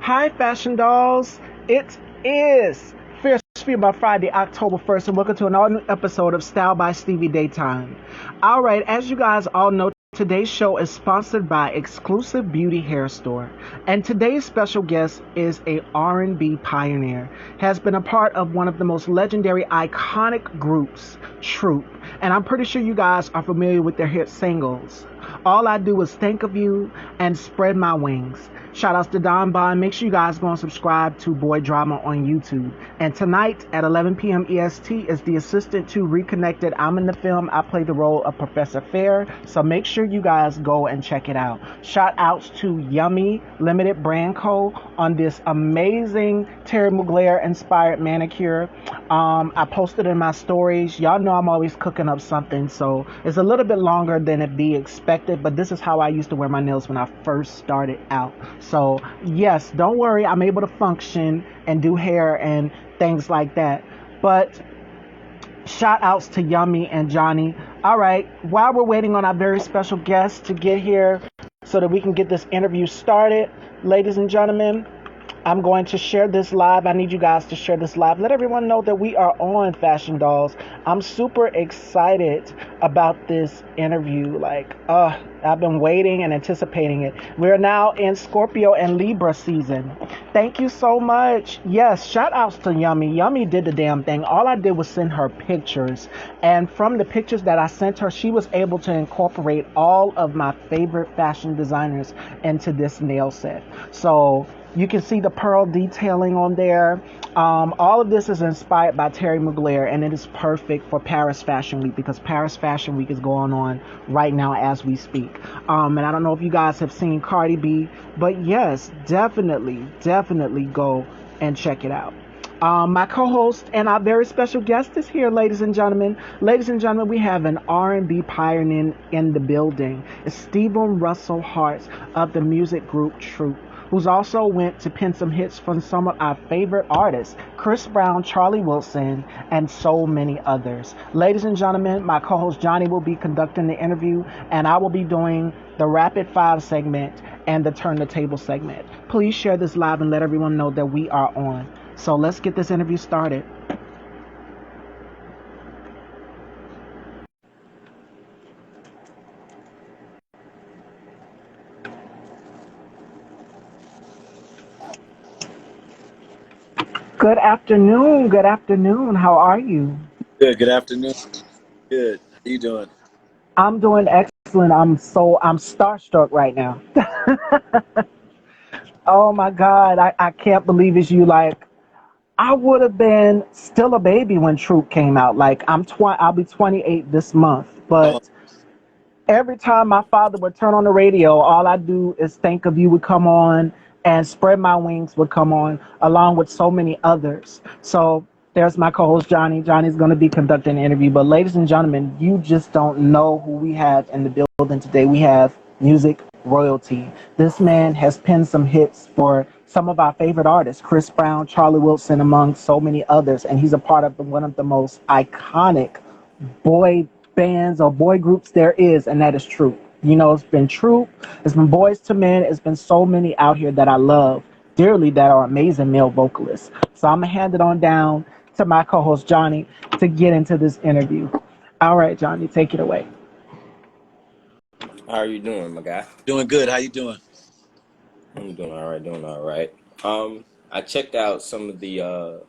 Hi, fashion dolls. It is Fierce Female Friday, October 1st, and welcome to an all new episode of Style by Stevie Daytime. All right, as you guys all know, today's show is sponsored by Exclusive Beauty Hair Store, and today's special guest is a R&B pioneer, has been a part of one of the most legendary, iconic groups, Troop, and I'm pretty sure you guys are familiar with their hit singles. All I do is think of you and spread my wings. Shout outs to Don Bond. Make sure you guys go and subscribe to Boy Drama on YouTube. And tonight at 11 p.m. EST is the assistant to Reconnected. I'm in the film. I play the role of Professor Fair. So make sure you guys go and check it out. Shout outs to Yummy Limited Brand Co. on this amazing Terry Mugler inspired manicure. I posted in my stories. Y'all know I'm always cooking up something. So it's a little bit longer than it be expected. But this is how I used to wear my nails when I first started out. So yes, don't worry, I'm able to function and do hair and things like that. But shout outs to Yummy and Johnny. All right, while we're waiting on our very special guest to get here so that we can get this interview started, ladies and gentlemen, I'm going to share this live. I need you guys to share this live. Let everyone know that we are on Fashion Dolls. I'm super excited about this interview. I've been waiting and anticipating it. We're now in Scorpio and Libra season. Thank you so much. Yes, shout outs to Yummy. Yummy did the damn thing. All I did was send her pictures. And from the pictures that I sent her, she was able to incorporate all of my favorite fashion designers into this nail set. So you can see the pearl detailing on there. All of this is inspired by Terry Mugler, and it is perfect for Paris Fashion Week because Paris Fashion Week is going on right now as we speak. And I don't know if you guys have seen Cardi B, but yes, definitely go and check it out. My co-host and our very special guest is here, ladies and gentlemen. Ladies and gentlemen, we have an R&B pioneer in the building. It's Stevie Russell Harts of the music group Troop, who's also went to pen some hits from some of our favorite artists, Chris Brown, Charlie Wilson, and so many others. Ladies and gentlemen, my co-host Johnny will be conducting the interview, and I will be doing the Rapid Five segment and the Turn the Table segment. Please share this live and let everyone know that we are on. So let's get this interview started. Good afternoon. Good afternoon. How are you? Good. Good afternoon. Good. How you doing? I'm doing excellent. I'm starstruck right now. Oh my God, I can't believe it's you. Like, I would have been still a baby when Troop came out. Like, I'll be 28 this month. Oh, But every time my father would turn on the radio, all I do is think of you would come on and Spread My Wings would come on along with so many others. So there's my co-host Johnny. Johnny's going to be conducting the interview. But ladies and gentlemen, you just don't know who we have in the building today. We have music royalty. This man has penned some hits for some of our favorite artists, Chris Brown, Charlie Wilson, among so many others. And he's a part of one of the most iconic boy bands or boy groups there is, and that is Troop. You know, it's been Troop, it's been Boys to Men, it's been so many out here that I love dearly that are amazing male vocalists. So I'm gonna hand it on down to my co-host Johnny to get into this interview. All right, Johnny, take it away. How are you doing, my guy? doing good. How you doing? I'm doing all right, doing all right. I checked out some of the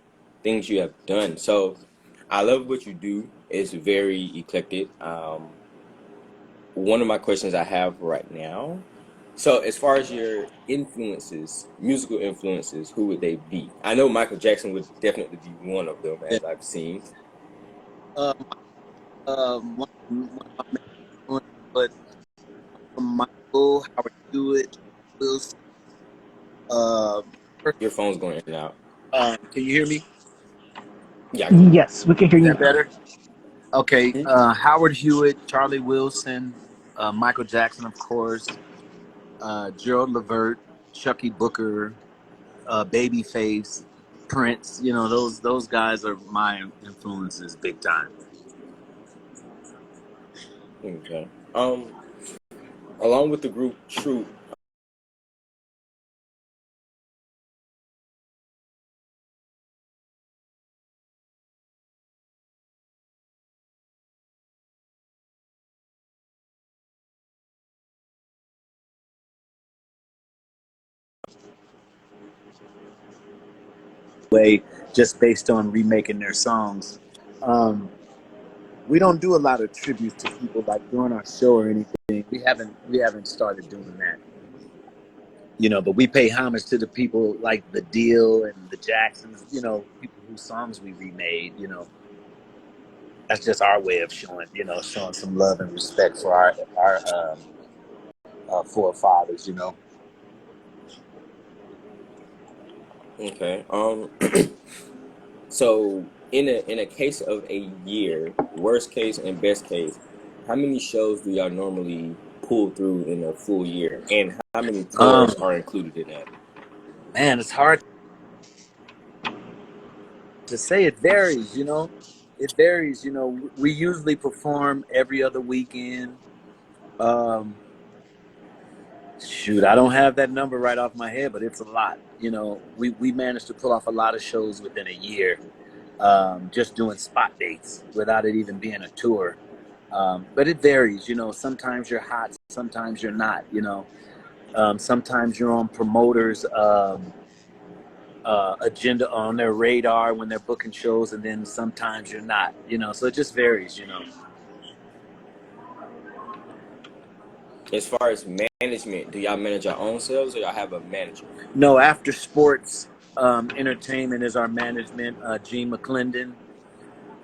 things you have done. So I love what you do. It's very eclectic. One of my questions I have right now. So as far as your influences, musical influences, who would they be? I know Michael Jackson would definitely be one of them, Yeah. as I've seen. Uh, one of my main influences, but from Michael, Howard Hewitt, Wilson. Uh, Your phone's going in and out. can you hear me? Yeah, I can. Yes, we can hear Is you that now. better? Okay. Hmm? Howard Hewitt, Charlie Wilson, Michael Jackson, of course, Gerald Levert, Chucky Booker, Babyface, Prince. You know, those guys are my influences big time. Okay. Along with the group Troop, way just based on remaking their songs. Um, we don't do a lot of tributes to people like during our show or anything. We haven't started doing that. But we pay homage to the people like the Deal and the Jacksons, people whose songs we remade. That's just our way of showing some love and respect for our forefathers. Okay. So in a case of a year, worst case and best case, how many shows do y'all normally pull through in a full year, and how many tours Um, are included in that? man, it's hard to say. It varies. It varies. We usually perform every other weekend. Um, Shoot, I don't have that number right off my head, but it's a lot. We managed to pull off a lot of shows within a year, just doing spot dates without it even being a tour. But it varies. Sometimes you're hot, sometimes you're not. Sometimes you're on promoters' agenda, on their radar when they're booking shows, and then sometimes you're not. So it just varies. As far as management, do y'all manage your own selves or y'all have a manager? No, After Sports Entertainment is our management. Gene McClendon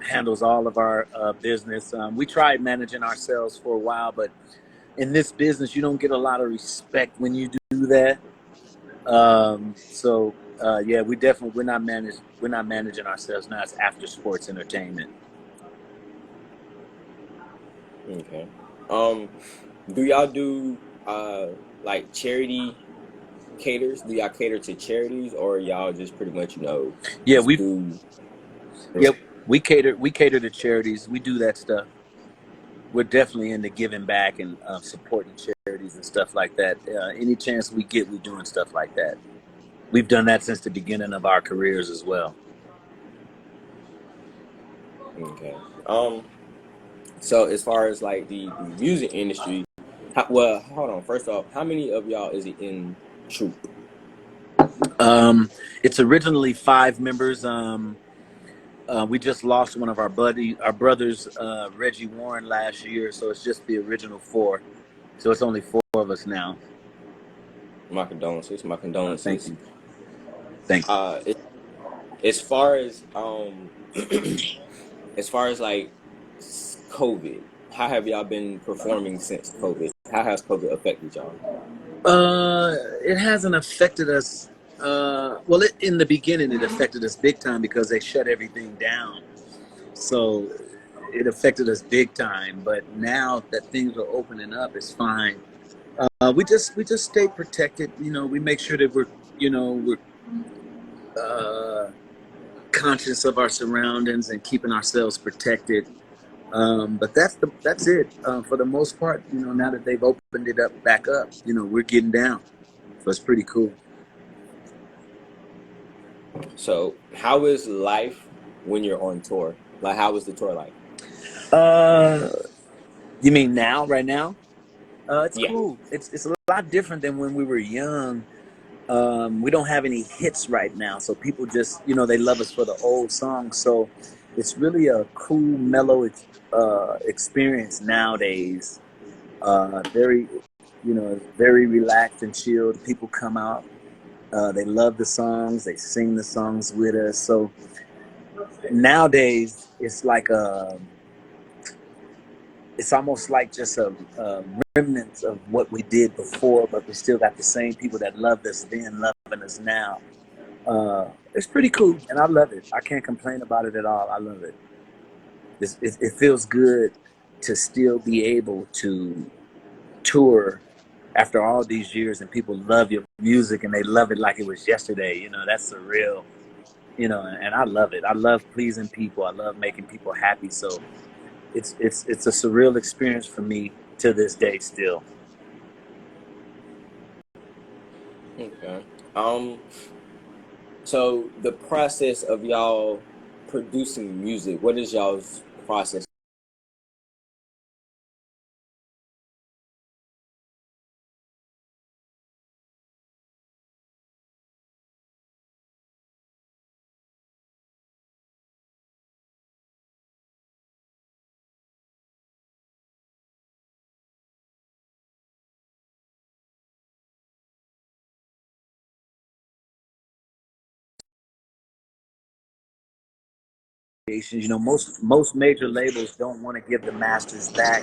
handles all of our business. We tried managing ourselves for a while, but in this business, you don't get a lot of respect when you do that. Yeah, we're not managing ourselves now. It's After Sports Entertainment. Okay. Um, do y'all do like charity caters? Do y'all cater to charities, or y'all just pretty much Yeah, just we do? yeah we cater to charities. We do that stuff. We're definitely into giving back and supporting charities and stuff like that. Any chance we get, we're doing stuff like that. We've done that since the beginning of our careers as well. Okay. So as far as like the music industry, well, hold on. First off, how many of y'all is it in troop? Um, it's originally 5 members. We just lost one of our brothers, Reggie Warren, last year, so it's just the original 4. So it's only 4 of us now. My condolences. My Thank condolences. you, thank you. Uh, as far as as far as like COVID, how have y'all been performing since COVID? How has COVID affected y'all? It hasn't affected us. Well, in the beginning, it affected us big time because they shut everything down. So it affected us big time. But now that things are opening up, it's fine. We just stay protected. We make sure that we're uh, conscious of our surroundings and keeping ourselves protected. But that's it for the most part. Now that they've opened it up back up, we're getting down. So it's pretty cool. So, how is life when you're on tour? Like, how was the tour like? Uh, you mean now, right now? It's Yeah. cool. It's a lot different than when we were young. We don't have any hits right now, so people just they love us for the old songs. So it's really a cool, mellow experience nowadays. Very very relaxed and chilled. People come out. They love the songs. They sing the songs with us. So nowadays it's like it's almost like just a remnants of what we did before, but we still got the same people that loved us then loving us now. It's pretty cool, and I love it. I can't complain about it at all. I love it. It feels good to still be able to tour after all these years, and people love your music and they love it like it was yesterday. That's surreal. And I love it. I love pleasing people. I love making people happy. So it's a surreal experience for me to this day still. Okay. Um, so the process of y'all producing music, what is y'all's process You know, most major labels don't want to give the masters back.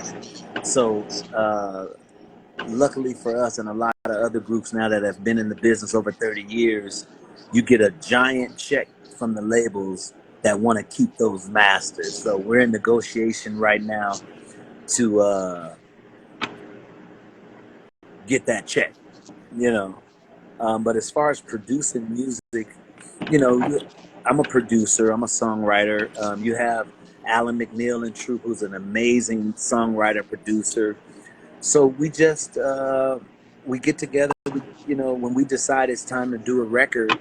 So luckily for us and a lot of other groups now that have been in the business over 30 years, you get a giant check from the labels that want to keep those masters. So we're in negotiation right now to get that check, you know. But as far as producing music, you know, I'm a producer, I'm a songwriter. You have Alan McNeil and Troop, who's an amazing songwriter, producer. So we just we get together. You know, when we decide it's time to do a record,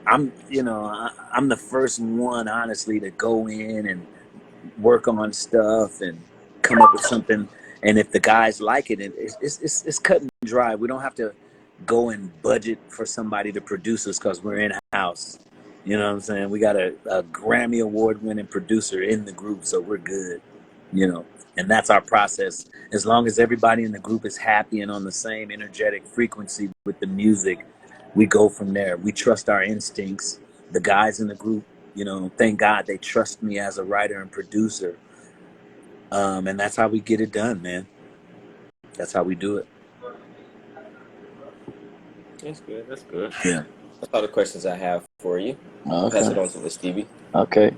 I'm the first one, honestly, to go in and work on stuff and come up with something. And if the guys like it, it's cut and dry. We don't have to go and budget for somebody to produce us because we're in house. You know what I'm saying? We got a Grammy Award winning producer in the group, so we're good. You know, and that's our process. As long as everybody in the group is happy and on the same energetic frequency with the music, we go from there. We trust our instincts. The guys in the group, you know, thank God they trust me as a writer and producer. And that's how we get it done, man. That's how we do it. That's good. That's good. Yeah. That's all the questions I have for you. I'll pass it on to Stevie. Okay.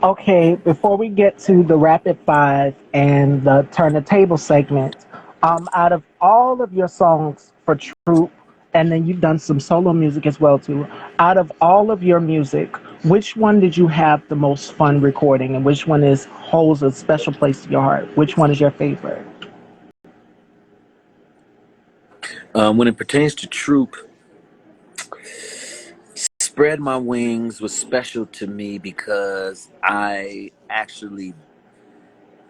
Okay, before we get to the rapid five and the turn the table segment, out of all of your songs for Troop, and then you've done some solo music as well too. Out of all of your music, which one did you have the most fun recording, and which one is holds a special place in your heart? Which one is your favorite? When it pertains to Troop, Spread My Wings was special to me because I actually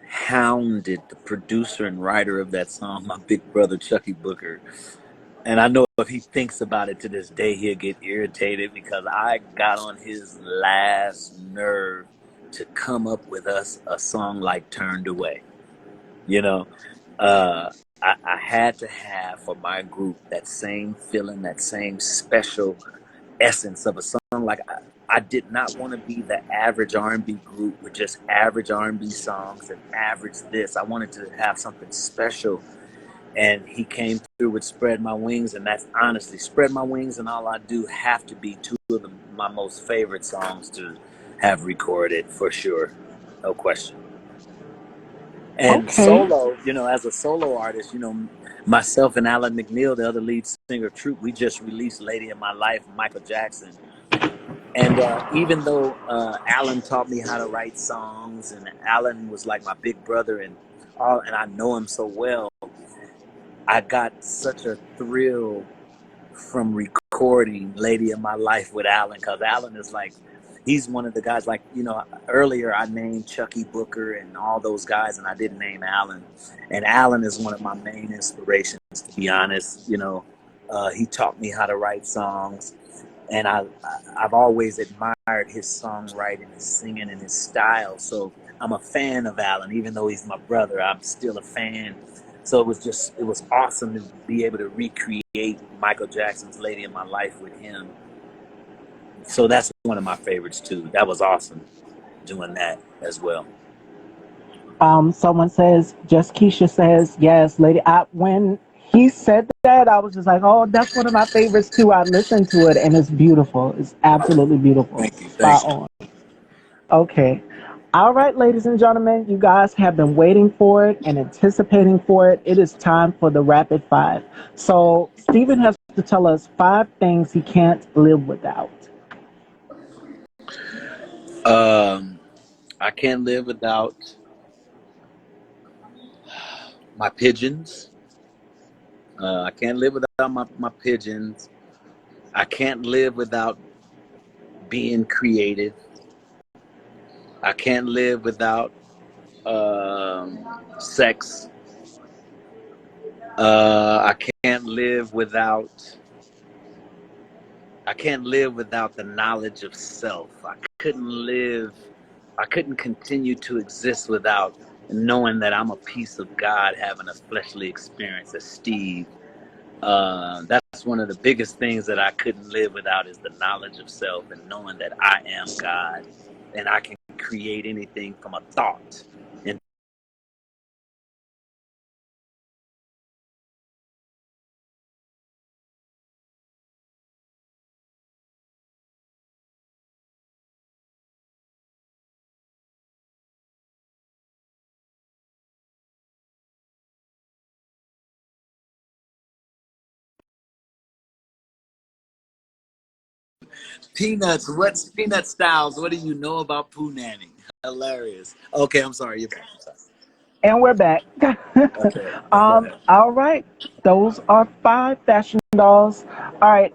hounded the producer and writer of that song, my big brother Chucky Booker. And I know if he thinks about it to this day, he'll get irritated because I got on his last nerve to come up with us a song like Turned Away. You know, uh, I had to have for my group that same feeling, that same special essence of a song. Like I did not want to be the average R&B group with just average R&B songs and average this. I wanted to have something special, and he came through with Spread My Wings, and that's honestly Spread My Wings and All I Do have to be two of my most favorite songs to have recorded for sure, no question. And Okay. solo, you know, as a solo artist, you know, myself and Alan McNeil, the other lead singer of Troop, we just released Lady in My Life, Michael Jackson. And even though Alan taught me how to write songs, and Alan was like my big brother, and I know him so well, I got such a thrill from recording Lady in My Life with Alan, because Alan is like, he's one of the guys, like, you know, earlier I named Chucky Booker and all those guys, and I didn't name Alan. And Alan is one of my main inspirations, to be honest. You know, he taught me how to write songs, and I've always admired his songwriting, his singing, and his style. So I'm a fan of Alan, even though he's my brother. I'm still a fan. So it was awesome to be able to recreate Michael Jackson's "Lady in My Life" with him. So that's one of my favorites too. That was awesome doing that as well. Someone says, just Keisha says, yes, lady. When he said that, I was just like, oh, that's one of my favorites too. I listened to it and it's beautiful. It's absolutely beautiful. Thank you, Spot thank you. on. Okay. All right, ladies and gentlemen, you guys have been waiting for it and anticipating for it. It is time for the rapid five. So, Stephen has to tell us five things he can't live without. Um, I can't live without my pigeons. I can't live without my pigeons. I can't live without being creative. I can't live without sex. I can't live without. I can't live without the knowledge of self. I couldn't continue to exist without knowing that I'm a piece of God having a fleshly experience as Steve. That's one of the biggest things that I couldn't live without, is the knowledge of self and knowing that I am God. and I can create anything from a thought. And Peanuts, what's Peanut Styles? What do you know about poo nanny? Hilarious. Okay, I'm sorry. You're back. I'm sorry. And we're back. Okay, go ahead. All right. Those are 5 fashion dolls. All right.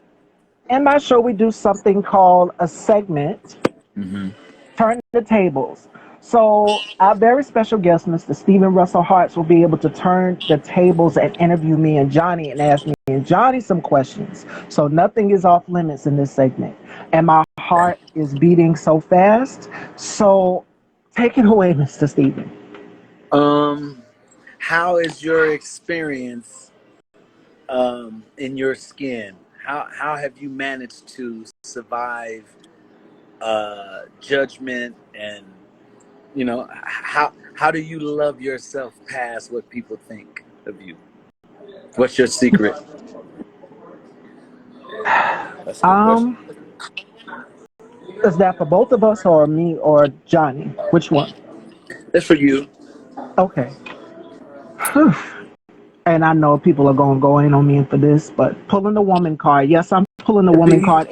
In my show, we do something called a segment, Mm-hmm. Turn the Tables. So, our very special guest, Mr. Stephen Russell Harts, will be able to turn the tables and interview me and Johnny and ask me and Johnny some questions. So, nothing is off limits in this segment. And my heart is beating so fast. So, take it away, Mr. Stephen. Um, how is your experience in your skin? How have you managed to survive judgment, and how do you love yourself past what people think of you? What's your secret? That's a good question. Um, is that for both of us or me or Johnny? Which one? That's for you. Okay. Whew. And I know people are going to go in on me for this, but pulling the woman card. Yes, I'm pulling the woman card.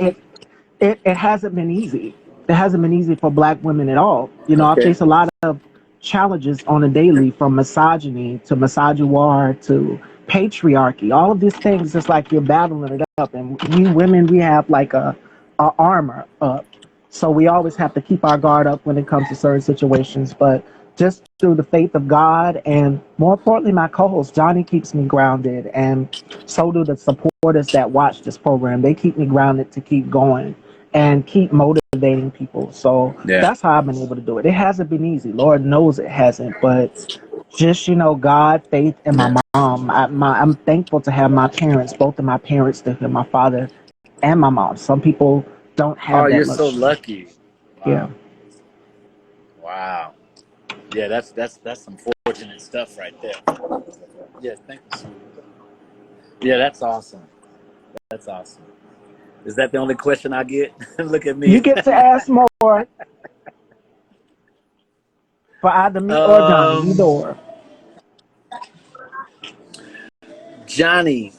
It hasn't been easy. It hasn't been easy for black women at all. You know, I Okay. face a lot of challenges on a daily, from misogyny to misogynoir to patriarchy. All of these things, it's like you're battling it up. And we women, we have like a armor up. So we always have to keep our guard up when it comes to certain situations. But just through the faith of God and more importantly, my co-host Johnny keeps me grounded, and so do the supporters that watch this program. They keep me grounded to keep going and keep motivating people. So Yeah. that's how I've been able to do it. It hasn't been easy. Lord knows it hasn't, but just God, faith, and my Yeah. mom. I'm thankful to have my parents, both of my parents, my father and my mom. Some people don't Oh, have that you're so luxury. lucky. Yeah. Wow. Wow. Yeah, that's some fortunate stuff right there. Yes, thank you, sweetie. Yeah, that's awesome. That's awesome. Is that the only question I get? Look at You me. get to ask more for either me or Johnny, either um, or. Johnny,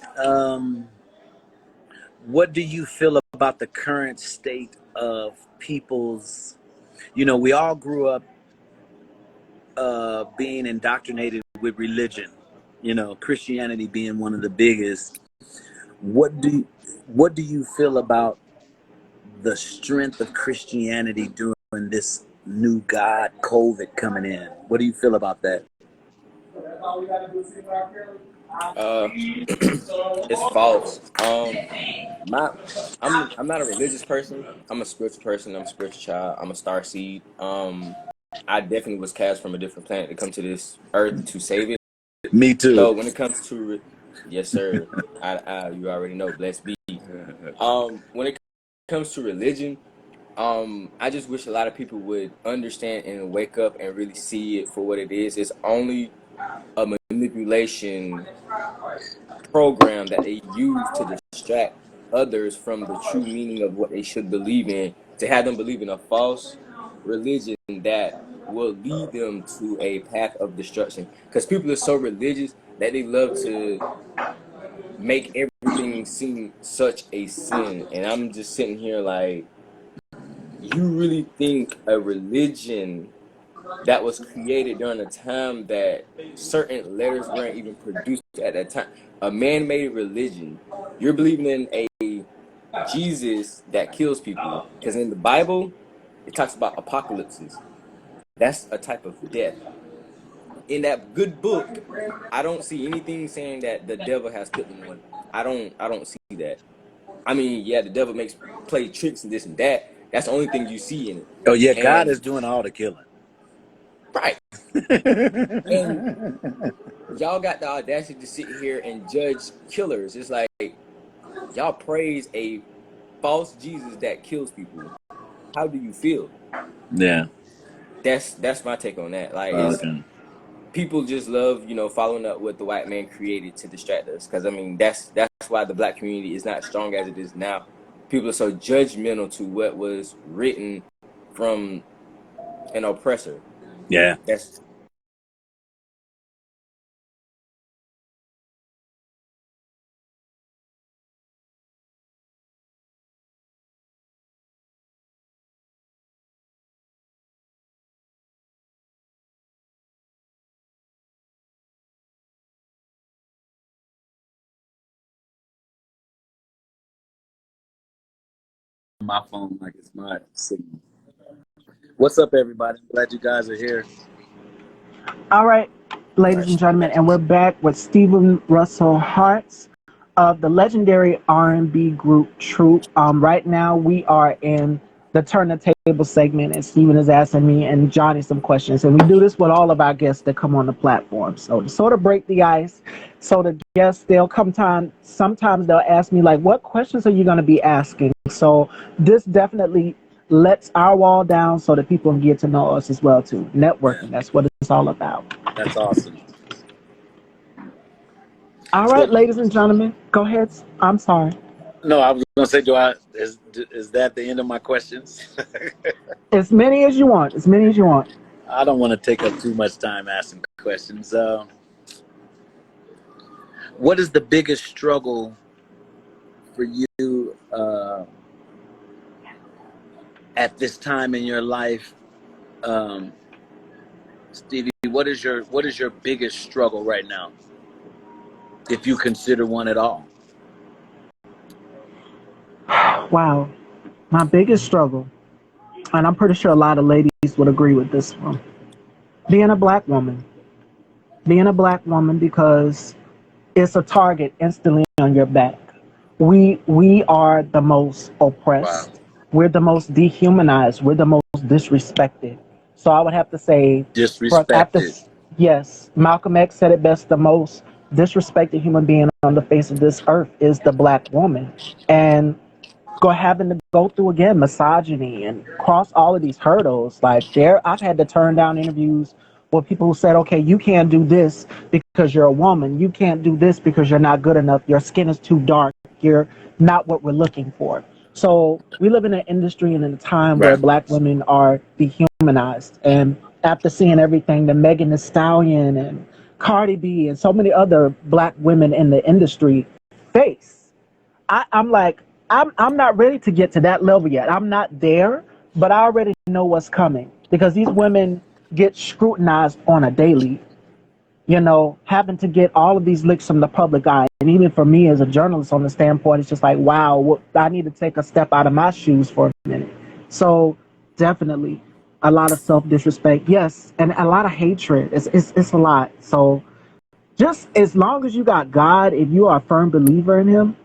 what do you feel about the current state of people's? We all grew up being indoctrinated with religion. Christianity being one of the biggest. What do what do you feel about the strength of Christianity during this new God COVID coming in? What do you feel about that? Uh, it's false. My I'm not a religious person. I'm a spiritual person. I'm a spiritual child. I'm a star seed. I definitely was cast from a different planet to come to this earth to save it. Me too. So when it comes to yes, sir. You already know. Blessed be. When it comes to religion, I just wish a lot of people would understand and wake up and really see it for what it is. It's only a manipulation program that they use to distract others from the true meaning of what they should believe in, to have them believe in a false religion that will lead them to a path of destruction. Because people are so religious that they love to make everything seem such a sin. And I'm just sitting here like, you really think a religion that was created during a time that certain letters weren't even produced at that time, a man-made religion, you're believing in a Jesus that kills people? Because in the Bible, it talks about apocalypses. That's a type of death. In that good book, I don't see anything saying that the devil has killed anyone. I don't see that. I mean, yeah, the devil makes play tricks and this and that. That's the only thing you see in it. Oh yeah, God is And doing all the killing. right. And y'all got the audacity to sit here and judge killers. It's like y'all praise a false Jesus that kills people. How do you feel? Yeah. That's my take on that. Like, it's Okay. people just love, following up what the white man created to distract us. Because I mean, that's why the black community is not strong as it is now. People are so judgmental to what was written from an oppressor. Yeah. That's My phone like it's my signal. What's up, everybody? I'm glad you guys are here. All right, all ladies and right. gentlemen, and we're back with Stephen Russell Harts of the legendary R&B group Troop. Right now we are in the turn the table segment, and Stephen is asking me and Johnny some questions, and we do this with all of our guests that come on the platform. So to sort of break the ice, so the guests they'll come time. Sometimes they'll ask me like, "What questions are you going to be asking?" So this definitely lets our wall down so that people can get to know us as well too. Yeah, Networking, that's what it's all about. that's awesome. All So, right, ladies and gentlemen, go ahead. I'm sorry. no, I was gonna say, is that the end of my questions? As many as you want. As many as you want. I don't want to take up too much time asking questions. What is the biggest struggle for you at this time in your life, um, Stevie? What is your biggest struggle right now, if you consider one at all? Wow. My biggest struggle, and I'm pretty sure a lot of ladies would agree with this one, being a black woman. Being a black woman because it's a target instantly on your back. We are the most Wow, oppressed. We're the most dehumanized. We're the most disrespected. So I would have to say, for after disrespected. yes, Malcolm X said it best. The most disrespected human being on the face of this earth is the black woman, and having to go through again misogyny and cross all of these hurdles. Like I've had to turn down interviews with people who said, "Okay, you can't do this because you're a woman. You can't do this because you're not good enough. Your skin is too dark. You're not what we're looking for." So we live in an industry and in a time where Right. black women are dehumanized. And after seeing everything that Megan Thee Stallion and Cardi B and so many other black women in the industry face, I'm like, I'm not ready to get to that level yet. I'm not there, but I already know what's coming because these women get scrutinized on a daily, having to get all of these licks from the public eye. And even for me as a journalist on the standpoint, it's just like, wow, I need to take a step out of my shoes for a minute. So definitely a lot of self disrespect. Yes. And a lot of hatred. It's a lot. So just as long as you got God, if you are a firm believer in Him,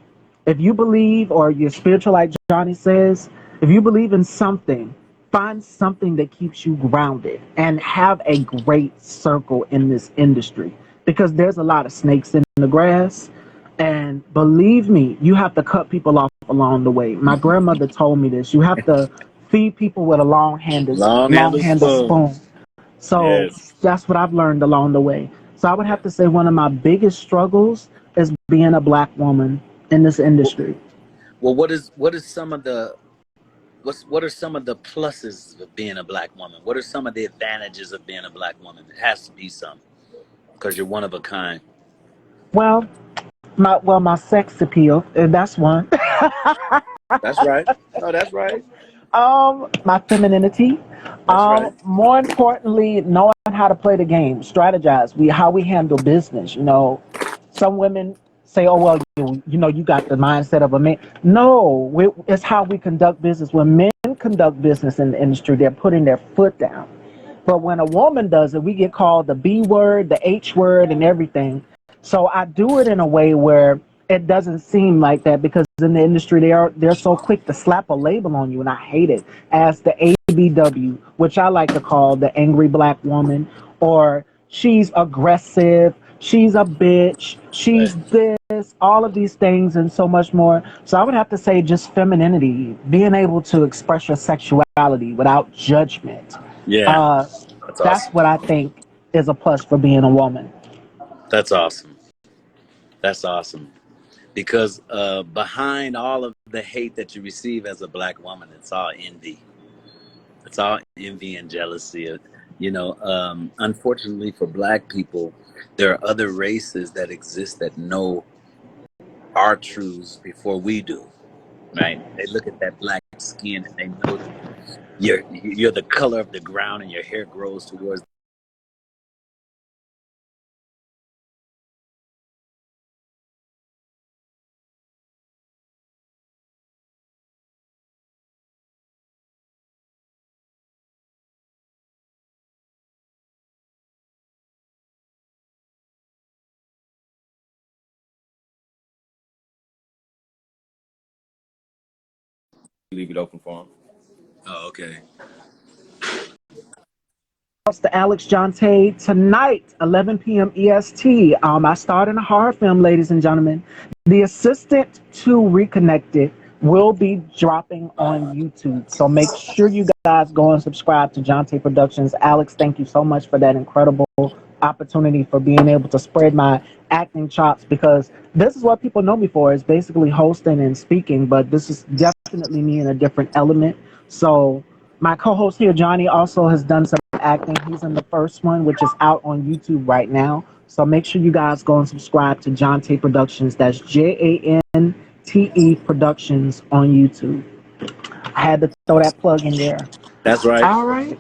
if you believe or you're spiritual, like Johnny says, if you believe in something, find something that keeps you grounded and have a great circle in this industry because there's a lot of snakes in the grass. And believe me, you have to cut people off along the way. My grandmother told me this. You have to feed people with a Long long handle handled spoon. spoon. So Yes. that's what I've learned along the way. So I would Yeah. have to say one of my biggest struggles is being a black woman in this Well, industry. well, what is some of the what are some of the pluses of being a black woman? What are some of the advantages of being a black woman? It has to be some because you're one of a kind. Well, my sex appeal, and that's one. That's right. No, that's right. My femininity. That's right. More importantly, knowing how to play the game, strategize. How we handle business. Some women say, "Oh well, you got the mindset of a man." No, it's how we conduct business. When men conduct business in the industry, they're putting their foot down. But when a woman does it, we get called the B word, the H word, and everything. So I do it in a way where it doesn't seem like that because in the industry they're so quick to slap a label on you, and I hate it as the ABW, which I like to call the angry black woman, or she's aggressive. she's a bitch, Right. she's this, all of these things and so much more. So I would have to say just femininity, being able to express your sexuality without judgment. Yeah, Uh, that's that's awesome. what I think is a plus for being a woman. That's awesome. That's awesome. Because behind all of the hate that you receive as a black woman, it's all envy. It's all envy and jealousy. Unfortunately for black people, there are other races that exist that know our truths before we do. Right? They look at that black skin and they know that you're the color of the ground and your hair grows towards. Leave it open for him. Oh, okay. To Alex Jonte tonight, 11 p.m. EST. I starred in a horror film, ladies and gentlemen. The Assistant to Reconnected will be dropping on YouTube. So make sure you guys go and subscribe to Jonte Productions. Alex, thank you so much for that incredible opportunity for being able to spread my acting chops because this is what people know me for is basically hosting and speaking, but this is definitely me in a different element. So my co-host here, Johnny, also has done some acting. He's in the first one, which is out on YouTube right now. So make sure you guys go and subscribe to Jonte Productions. That's JANTE Productions on YouTube. I had to throw that plug in there. That's right. All right.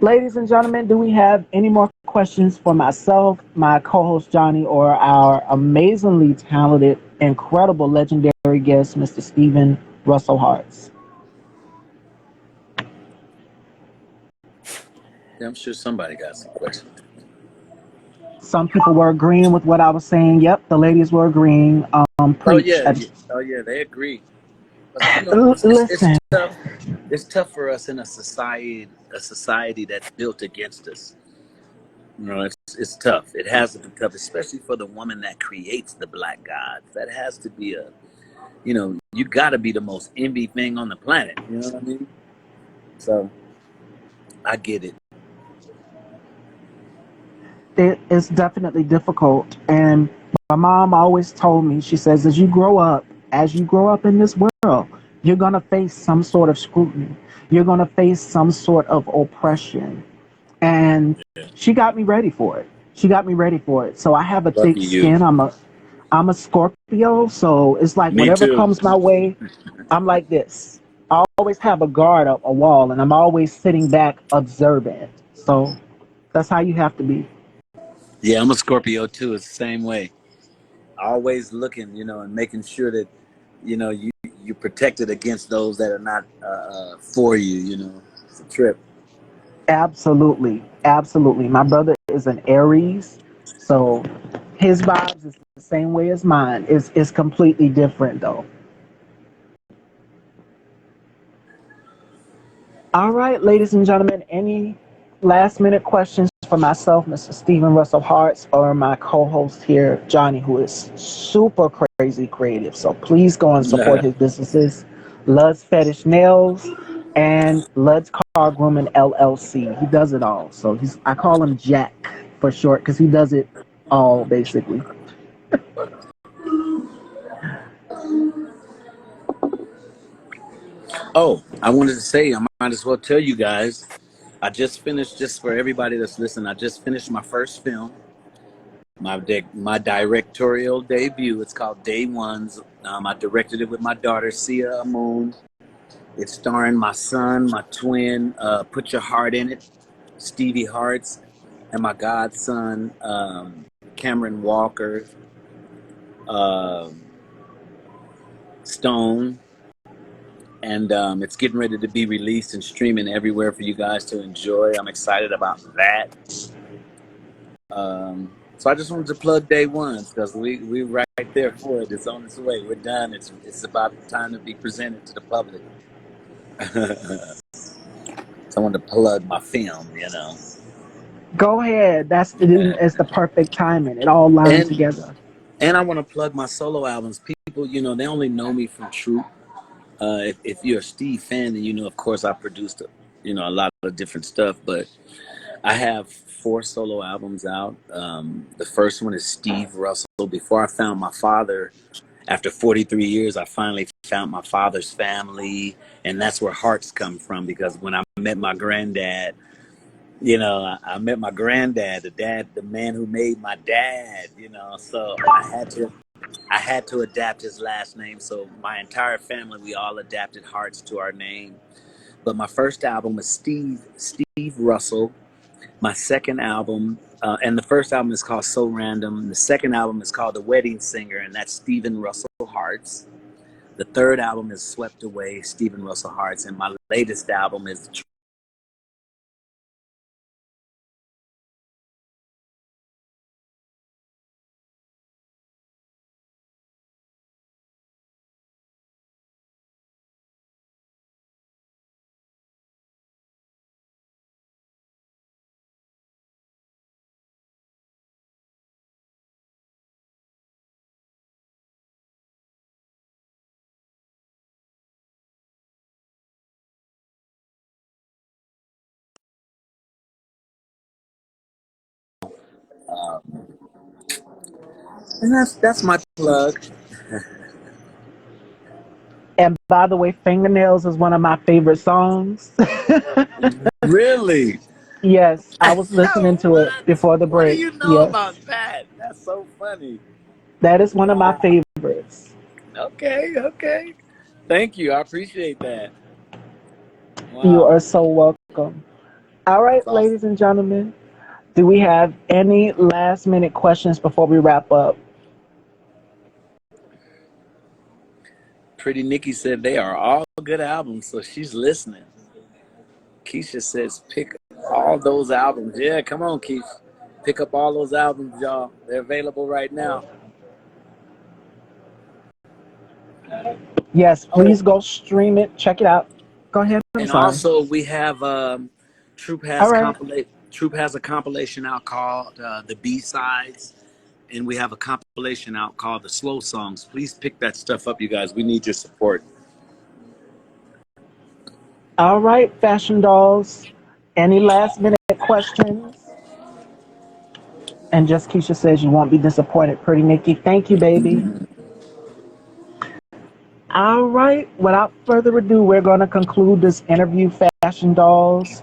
Ladies and gentlemen, do we have any more questions for myself, my co host Johnny, or our amazingly talented, incredible, legendary guest, Mr. Stephen Russell Harts? Yeah, I'm sure somebody got some questions. Some people were agreeing with what I was saying. Yep, the ladies were agreeing. Oh Preach. yeah, oh yeah, they agree. But it's Listen, tough. It's tough for us in a society that's built against us. It's tough. It has to be tough, especially for the woman that creates the black gods. That has to be you got to be the most envy thing on the planet. You know what I mean? So I get it. it is definitely difficult. And my mom always told me, she says, as you grow up in this world, you're going to face some sort of scrutiny. You're going to face some sort of oppression. And Yeah. she got me ready for it. She got me ready for it. So I have a thick Lucky you. skin. I'm a Scorpio, so it's like Me whatever too. comes my way, I'm like this. I always have a guard up a wall, and I'm always sitting back observant. So that's how you have to be. Yeah, I'm a Scorpio too. It's the same way. Always looking, and making sure that you protected against those that are not for you. It's a trip. Absolutely, absolutely. My brother is an Aries, so his vibes is the same way as mine. It's completely different though. All right, ladies and gentlemen, any last minute questions for myself, Mr. Stephen Russell Harts, or my co host here, Johnny, who is super crazy creative. So please go and support his businesses, Lud's Fetish Nails and Lud's Car Grooming LLC. He does it all. So I call him Jack for short because he does it all basically. Oh, I wanted to say, I might as well tell you guys, I just finished, just for everybody that's listening, I just finished my first film, my directorial debut. It's called Day Ones. I directed it with my daughter, Sia Amoon. It's starring my son, my twin, Put Your Heart in It, Stevie Harts, and my godson, Cameron Walker, um Stone. And it's getting ready to be released and streaming everywhere for you guys to enjoy. I'm excited about that. So I just wanted to plug Day Ones because we right there for it. It's on its way. We're done. It's about time to be presented to the public. So I wanted to plug my film. Go ahead. It's the perfect timing. It all lined And together. and I want to plug my solo albums. People, they only know me from Troop. If you're a Steve fan, then of course, I produced a lot of different stuff. But I have 4 solo albums out. The first one is Steve Russell. Before I found my father, after 43 years, I finally found my father's family, and that's where Harts come from. Because when I met my granddad, I met my granddad, the man who made my dad. So I had to adapt his last name. So my entire family, we all adapted Harts to our name. But my first album was Steve Russell. My second album, and the first album is called So Random. The second album is called The Wedding Singer, and that's Stephen Russell Harts. The third album is Swept Away, Stephen Russell Harts, and my latest album is and that's my plug. And by the way, Fingernails is one of my favorite songs. Really? Yes, I was listening to it What? before the What do break. you know Yes, about that? That's so funny. that is one of my Wow. favorites. Okay, okay. Thank you. I appreciate that. You Wow. are so welcome. All That's right, awesome. ladies and gentlemen, do we have any last minute questions before we wrap up? Pretty Nikki said they are all good albums, so she's listening. Keisha says pick all those albums. Yeah, come on, Keisha. Pick up all those albums, y'all. They're available right now. Yes, Oh, please go stream it, check it out. Go ahead. I'm and sorry. also we have All right. Troop has a compilation out called the B sides, and we have a compilation out called the slow songs. Please pick that stuff up, you guys. We need your support. All right, fashion dolls. Any last minute questions? And just Keisha says you won't be disappointed, pretty Nikki. Thank you, baby. All right, without further ado, we're going to conclude this interview, fashion dolls,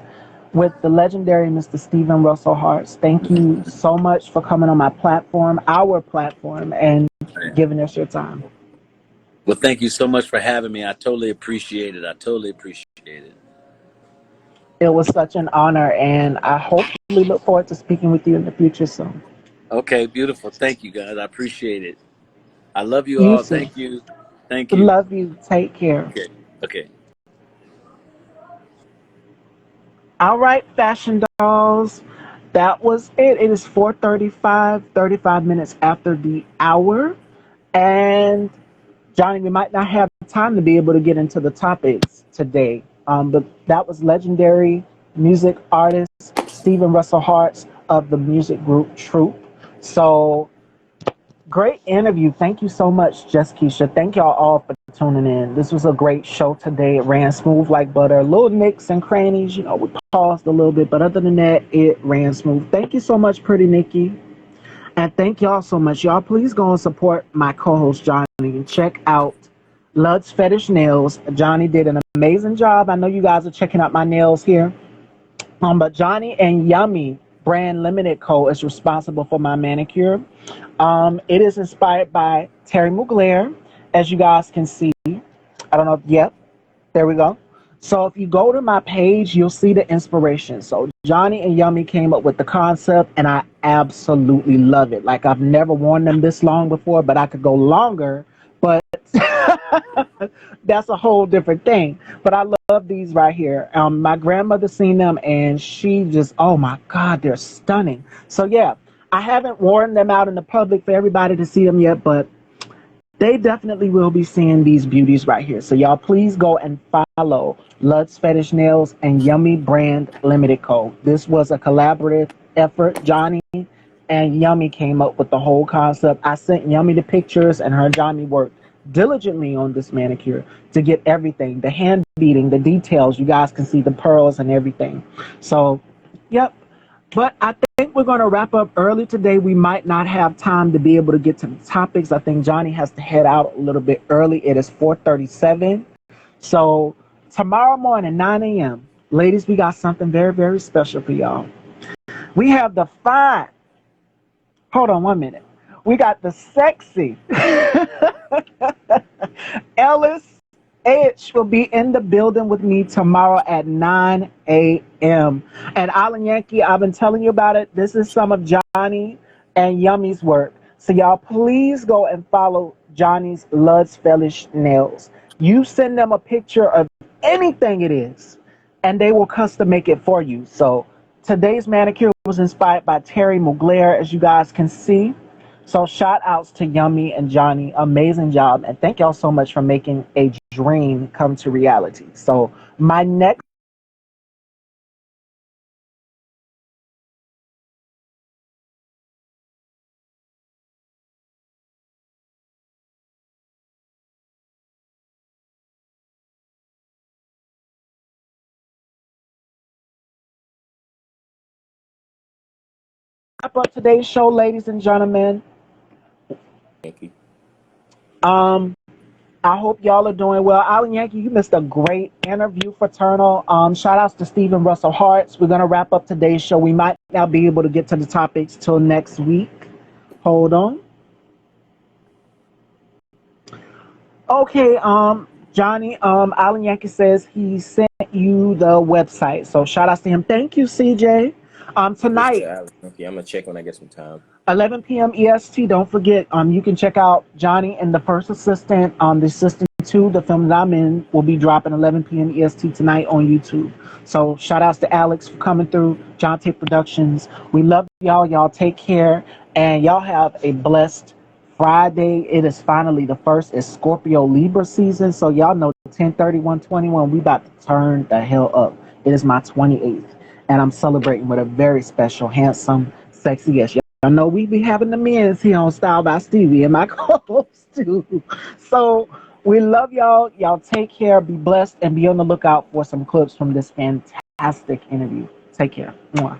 with the legendary Mr. Stephen Russell Harts. Thank you so much for coming on my platform, our platform, and giving us your time. Well, thank you so much for having me. I totally appreciate it. I totally appreciate it. It was such an honor, and I hopefully look forward to speaking with you in the future soon. Okay, beautiful. Thank you, guys. I appreciate it. I love you You all. too. Thank you. Thank you. Love you. Take care. Okay. Okay. All right, fashion dolls. That was it. It is 4:35, 35 minutes after the hour. And Johnny, we might not have time to be able to get into the topics today. But that was legendary music artist Stephen Russell Harts of the music group Troop. So great interview. Thank you so much, Just Keisha. Thank y'all all for tuning in. This was a great show today. It ran smooth like butter. Little nicks and crannies, we paused a little bit, but other than that, it ran smooth. Thank you so much, Pretty Nikki. And thank y'all so much. Y'all, please go and support my co-host, Johnny, and check out Lud's Fetish Nails. Johnny did an amazing job. I know you guys are checking out my nails here. But Johnny and Yummy Brand Limited Co. is responsible for my manicure. It is inspired by Terry Mugler, as you guys can see. I don't know. Yep, there we go. So if you go to my page, you'll see the inspiration. So Johnny and Yummy came up with the concept, and I absolutely love it. Like I've never worn them this long before, but I could go longer. But that's a whole different thing. But I love these right here. My grandmother seen them, and she just, oh my God, they're stunning. So yeah, I haven't worn them out in the public for everybody to see them yet, but they definitely will be seeing these beauties right here. So y'all please go and follow Lud's Fetish Nails and Yummy Brand Limited Co. This was a collaborative effort. Johnny and Yummy came up with the whole concept. I sent Yummy the pictures, and her and Johnny worked diligently on this manicure to get everything, the hand beating, the details. You guys can see the pearls and everything. So, yep. But I think we're going to wrap up early today. We might not have time to be able to get to the topics. I think Johnny has to head out a little bit early. It is 4:37. So tomorrow morning, 9 a.m., ladies, we got something very, very special for y'all. We have the fine. Hold on 1 minute. We got the sexy Ellis Edge will be in the building with me tomorrow at 9 a.m. And Island Yankee, I've been telling you about it. This is some of Johnny and Yummy's work. So y'all please go and follow Johnny's Lud's Fetish Nails. You send them a picture of anything it is, and they will custom make it for you. So today's manicure was inspired by Terry Mugler, as you guys can see. So shout outs to Yummy and Johnny. Amazing job. And thank y'all so much for making a dream come to reality. So my next wrap up today's show, ladies and gentlemen. Thank you. I hope y'all are doing well. Alan Yankee, you missed a great interview, Fraternal. Shout outs to Stephen Russell Harts. We're gonna wrap up today's show. We might not be able to get to the topics till next week. Hold on. Okay, Johnny, Alan Yankee says he sent you the website. So shout outs to him. Thank you, CJ. Yes, Tonight, sir, Alex. Okay, I'm gonna check when I get some time. 11 p.m. EST. Don't forget, you can check out Johnny and the First Assistant. The Assistant 2, the film that I'm in, will be dropping 11 p.m. EST tonight on YouTube. So shout outs to Alex for coming through, John Tate Productions. We love y'all. Y'all take care, and y'all have a blessed Friday. It is finally the first. It's Scorpio Libra season, so y'all know 10/31/21. We about to turn the hell up. It is my 28th, and I'm celebrating with a very special, handsome, sexy guest. I know we be having the men's here on Style by Stevie and my co-host too. So we love y'all. Y'all take care, be blessed, and be on the lookout for some clips from this fantastic interview. Take care. Mwah.